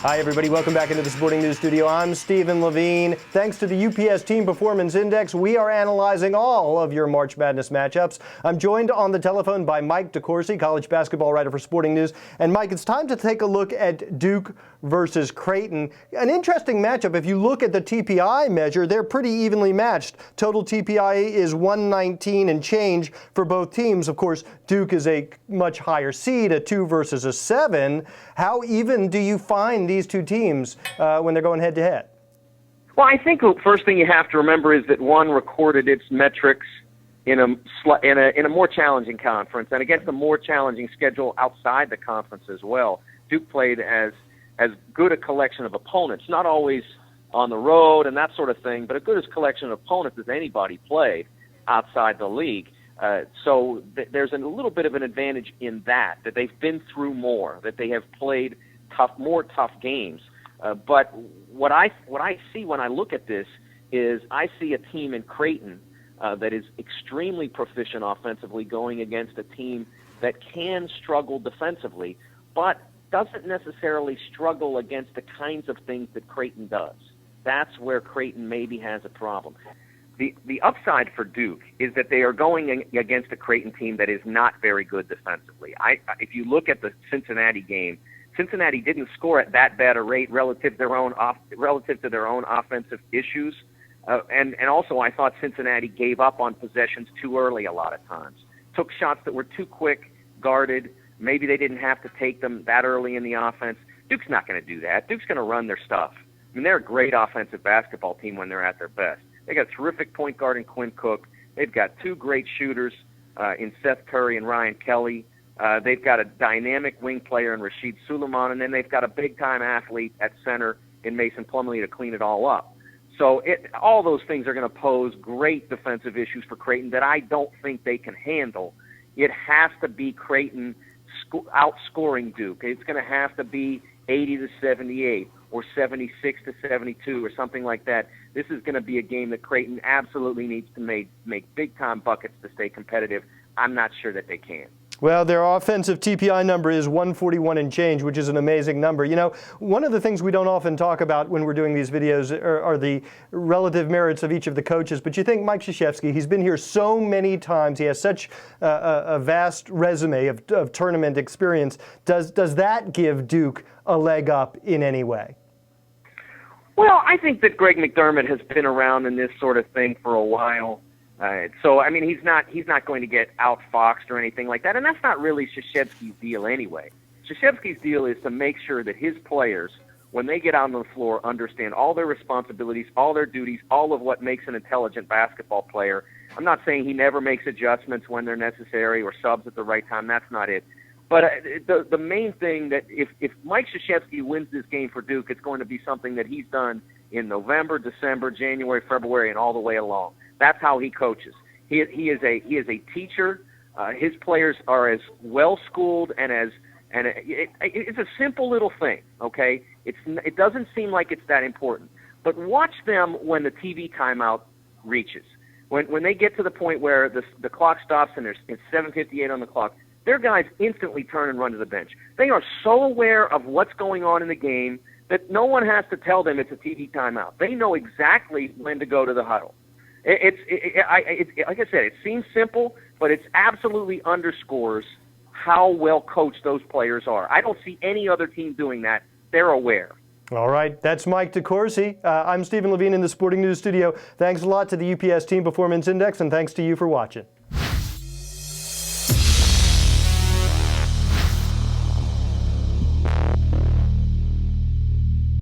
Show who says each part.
Speaker 1: Hi, everybody. Welcome back into the Sporting News Studio. I'm Stephen Levine. Thanks to the UPS Team Performance Index, we are analyzing all of your March Madness matchups. I'm joined on the telephone by Mike DeCourcy, college basketball writer for Sporting News. And Mike, it's time to take a look at Duke versus Creighton. An interesting matchup. If you look at the TPI measure, they're pretty evenly matched. Total TPI is 119 and change for both teams. Of course, Duke is a much higher seed, a 2 versus a 7. How even do you find these two teams when they're going head-to-head?
Speaker 2: Well, I think the first thing you have to remember is that one recorded its metrics in a more challenging conference and against a more challenging schedule outside the conference as well. Duke played as good a collection of opponents, not always on the road and that sort of thing, but a good as collection of opponents as anybody played outside the league. So there's a little bit of an advantage in that they've been through more, that they have played more tough games. But what I see when I look at this is I see a team in Creighton that is extremely proficient offensively going against a team that can struggle defensively, but doesn't necessarily struggle against the kinds of things that Creighton does. That's where Creighton maybe has a problem. The upside for Duke is that they are going against a Creighton team that is not very good defensively. If you look at the Cincinnati game, Cincinnati didn't score at that bad a rate relative to their own offensive issues, and also I thought Cincinnati gave up on possessions too early a lot of times. Took shots that were too quick, guarded. Maybe they didn't have to take them that early in the offense. Duke's not going to do that. Duke's going to run their stuff. I mean, they're a great offensive basketball team when they're at their best. They got a terrific point guard in Quinn Cook. They've got two great shooters in Seth Curry and Ryan Kelly. They've got a dynamic wing player in Rashid Suleiman, and then they've got a big-time athlete at center in Mason Plumlee to clean it all up. So all those things are going to pose great defensive issues for Creighton that I don't think they can handle. It has to be Creighton outscoring Duke. It's going to have to be 80-78 or 76-72 or something like that. This is going to be a game that Creighton absolutely needs to make big-time buckets to stay competitive. I'm not sure that they can.
Speaker 1: Well, their offensive TPI number is 141 and change, which is an amazing number. You know, one of the things we don't often talk about when we're doing these videos are the relative merits of each of the coaches. But you think Mike Krzyzewski, he's been here so many times. He has such a vast resume of tournament experience. Does that give Duke a leg up in any way?
Speaker 2: Well, I think that Greg McDermott has been around in this sort of thing for a while. So, I mean, he's not going to get outfoxed or anything like that, and that's not really Krzyzewski's deal anyway. Krzyzewski's deal is to make sure that his players, when they get out on the floor, understand all their responsibilities, all their duties, all of what makes an intelligent basketball player. I'm not saying he never makes adjustments when they're necessary or subs at the right time. That's not it. But the main thing that if Mike Krzyzewski wins this game for Duke, it's going to be something that he's done in November, December, January, February, and all the way along. That's how he coaches. He is a teacher. His players are as well schooled it's a simple little thing. Okay, it doesn't seem like it's that important, but watch them when the TV timeout reaches. When they get to the point where the clock stops and it's 7:58 on the clock, their guys instantly turn and run to the bench. They are so aware of what's going on in the game that no one has to tell them it's a TV timeout. They know exactly when to go to the huddle. Like I said, it seems simple, but it absolutely underscores how well coached those players are. I don't see any other team doing that. They're aware.
Speaker 1: All right, that's Mike DeCourcy. I'm Stephen Levine in the Sporting News Studio. Thanks a lot to the UPS Team Performance Index, and thanks to you for watching.